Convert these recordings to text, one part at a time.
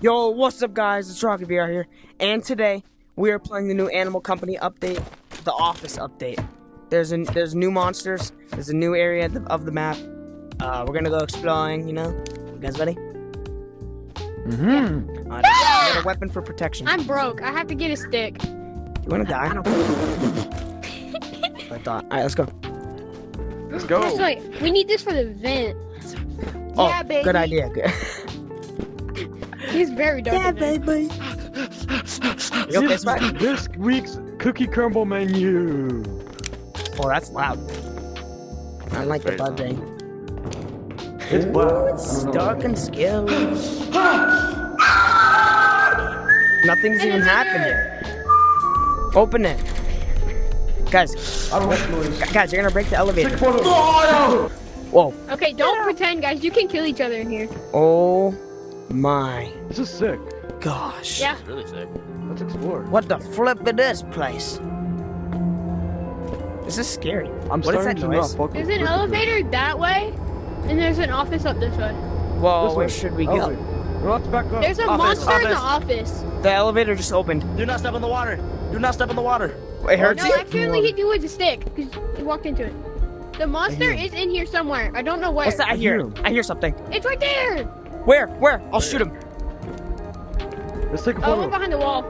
Yo, what's up guys, it's Rocky VR here, and today we are playing the new Animal Company update, the Office update. There's new monsters, there's a new area of the map. We're gonna go exploring, you know? You guys ready? Mm-hmm. Get a weapon for protection. I'm broke. I have to get a stick. You wanna die? I thought. Alright, let's go. Let's go. That's right. We need this for the vent. Oh, Yeah, baby. good idea. Good. He's very dark. Yeah, in there. baby. You okay, Swag? This week's cookie crumble menu. Oh, that's loud. I like the buzzing. It's Ooh, it's dark and scary. Nothing's even happened yet. Open it. Guys, I don't like noise. guys, you're gonna break the elevator. Take a photo. Whoa. Okay, don't pretend, guys. You can kill each other in here. Oh my This is sick. gosh. Yeah. Really sick. Let's explore. What the flip is this place? This is scary. I'm What is starting that to noise? not fuck There's with an Christopher. elevator that way, and there's an office up this way. Whoa, This where way. should we go? Elevator. No, let's back up. There's a Office, monster in the office. office. The elevator just opened. Do not step in the water. Do not step in the water. It hurts No, you? actually, he threw with a stick because he walked into it. The monster is in here somewhere. I don't know where. What's that? I I hear hear it. him. I hear something. It's right there. Where? I'll shoot him. Let's take a Oh, one photo. behind the wall.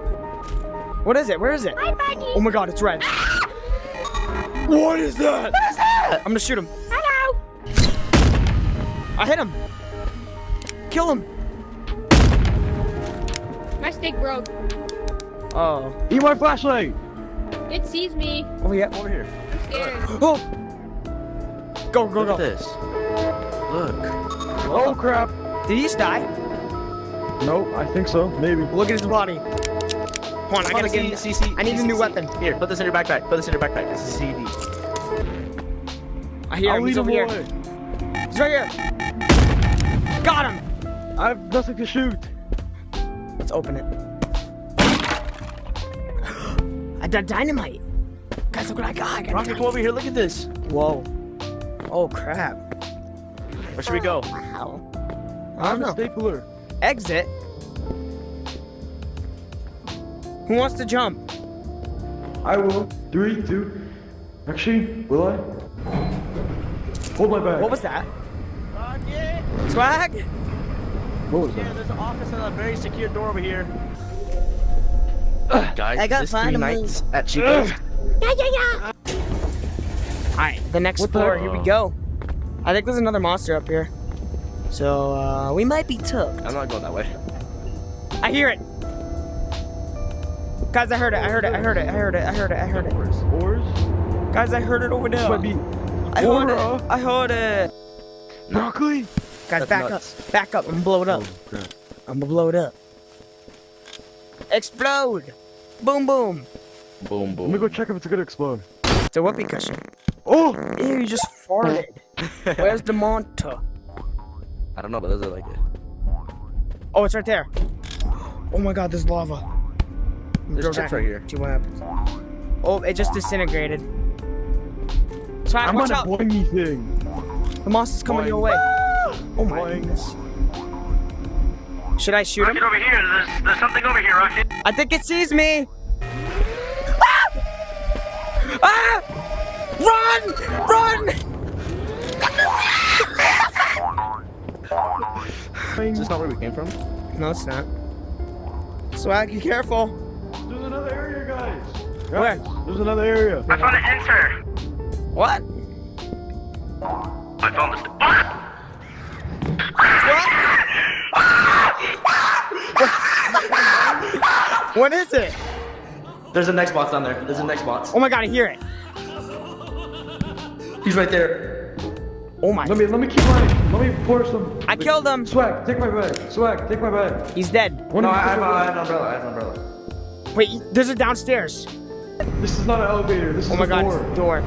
What is it? Where is it? Hi, buddy. Oh my god, it's red. What is that? I'm gonna shoot him. Hello. I hit him. Kill him. My stick broke. Oh. Eat my flashlight. It sees me. Oh yeah. Over here. I'm scared. Oh. Go, Look go. at this. Look. Oh crap. Did he just die? No, I think so. Maybe. Look at his body. Hold on, I gotta get him. CC. I need a new weapon. Here, put this in your backpack. Put this in your backpack. This is CD. I hear I'll him. lead He's him over here. away. He's right here. Got him. I have nothing to shoot. Let's open it. I got dynamite. Guys, look what I got. I got Rocky, come over here. Look at this. Whoa. Oh crap. Where should we go? Wow. I I don't have a know. stapler. Exit. Who wants to jump? I will. 3, 2. Actually, will I? Hold my bag. What was that? Rocky. Swag? What was Yeah, that? there's an office and a very secure door over here. Guys, I got this find 3 a nights at Chico's. Yeah. Alright, the next What the floor. heck? Here we go. I think there's another monster up here. So, we might be took. I'm not going that way. I hear it. Guys, I heard it. Oars? Guys, I heard it over This there. might be. I heard Aura. it. I heard it. Broccoli? Guys, That's back nuts. up. Back up. I'm gonna blow it up. crap. I'm gonna blow it up. Explode. Boom, boom. Boom, Let me boom. go check if it's gonna explode. It's a whoopee cushion. Oh! Ew, you just farted. Where's the monster? I don't know, but those are like it. Oh, it's right there. Oh my god, there's lava. There's Go chips back. right here. See what happens. Oh, it just disintegrated. Swag, I'm watch on a out. boingy thing. The monster's coming Boing. your way. Oh my Boing. goodness. Should I shoot him? Rocket over here. There's something over here, Rocket. I think it sees me. Ah! Ah! Run! Is this not where we came from? No, it's not. Swag, be careful. There's another area, guys. Where? There's another area. I found an enter. What? I found this. What is it? There's a next box down there. There's a next box. Oh my god, I hear it. He's right there. Oh my. Let me keep running. Let me pour some. I killed him. Swag, take my bag. Swag, take my bag. He's dead. One No, of you I have, take my I bag. have an umbrella. I have an umbrella. Wait, there's a downstairs. This is not an elevator. This is Oh my a god, door. it's a door.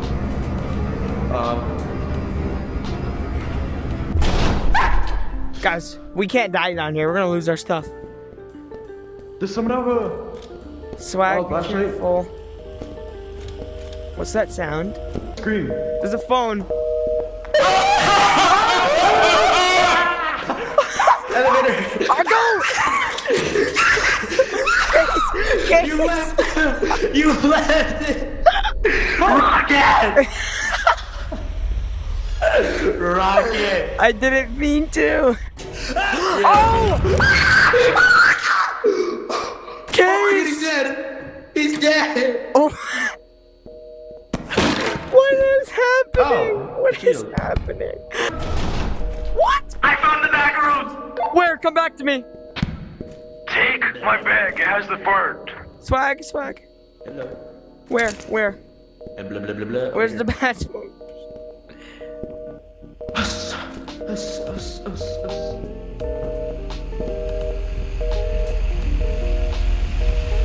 Guys, we can't die down here. We're gonna lose our stuff. Does someone have a Swag, Oh, be flashlight. careful. What's that sound? screen? There's a phone. Elevator. I go! Case. You left. You left it. Rocket! Rocket. I didn't mean to. Oh! He's Case! dead. He's dead. Oh. What is happening? Oh, What is shield. happening? What? I found the back room! Where? Come back to me. Take my bag, it has the bird. Swag, swag. Hello. Where? Blah, blah, blah, blah. Where's the bathroom? Us.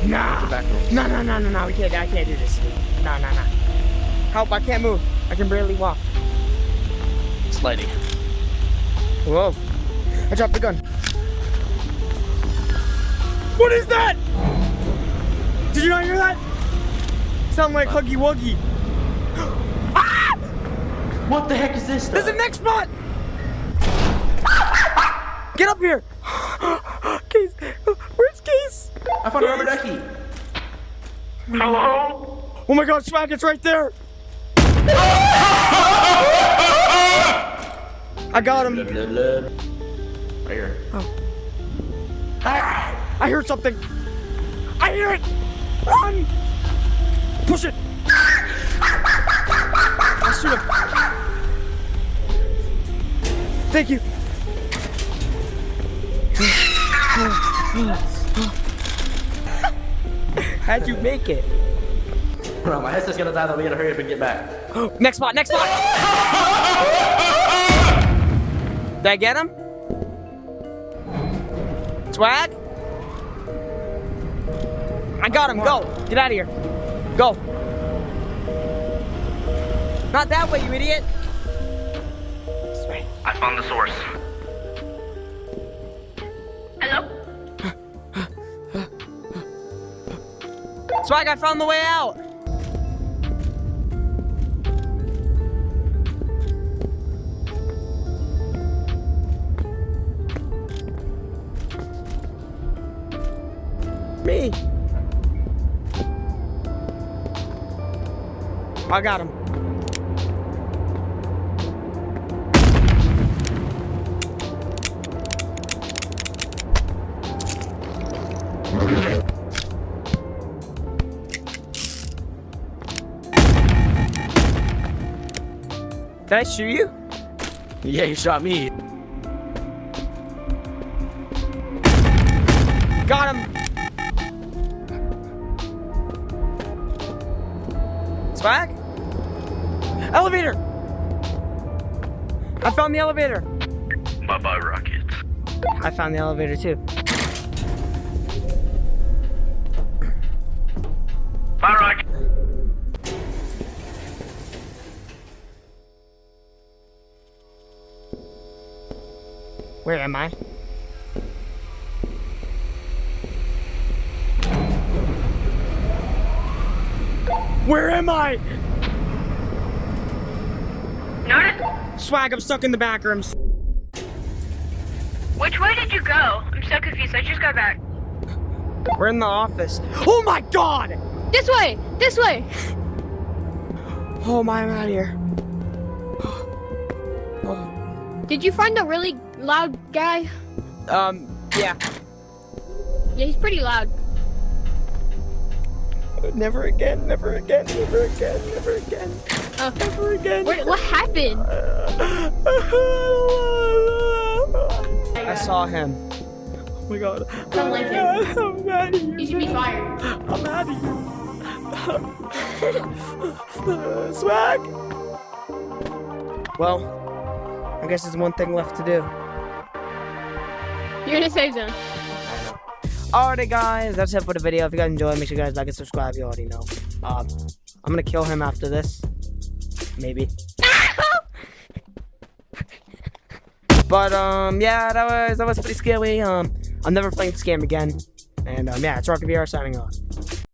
Nah. Back room. No. I can't do this. No. Help, I can't move. I can barely walk. Sliding. Whoa. I dropped the gun. What is that? Did you not hear that? Sound like Huggy Wuggy. Ah! What the heck is this? There's a next spot! Get up here! Case, where's Case? I found a rubber ducky. Hello? Oh my god, Swag, it's right there! I got Blah, him. blah, blah. Right here. I heard something. I hear it! Run! Push it! I'll shoot him. Thank you. How'd you make it? Bro, my headset's gonna die though. We gotta hurry up and get back. Next spot, next spot! Did I get him? Swag? I got him, go! Get out of here. Go. Not that way, you idiot! This way. I found the source. Hello? Swag, I found the way out! Me. I got him. Did I shoot you? Yeah, you shot me. Got him. Swag? Elevator! I found the elevator. Bye-bye, Rocket. I found the elevator too. Bye, Rocket. Where am I? Where am I? Notice? Swag, I'm stuck in the back rooms. Which way did you go? I'm so confused. I just got back. We're in the office. Oh my god! This way! This way! Oh my, I'm out of here. Oh. Did you find the really loud guy? Yeah. Yeah, he's pretty loud. Never again, never again, never again, never again, Oh. never again. Wait, what happened? I saw him. Oh my god. Don't like him. I'm out of here. You should be fired. I'm out of here. Swag. Well, I guess there's one thing left to do. You're in a safe zone. Alrighty guys, that's it for the video. If you guys enjoyed, make sure you guys like and subscribe. You already know. I'm gonna kill him after this. Maybe. But yeah, that was pretty scary. I'm never playing this game again. And yeah, it's Rocket VR signing off.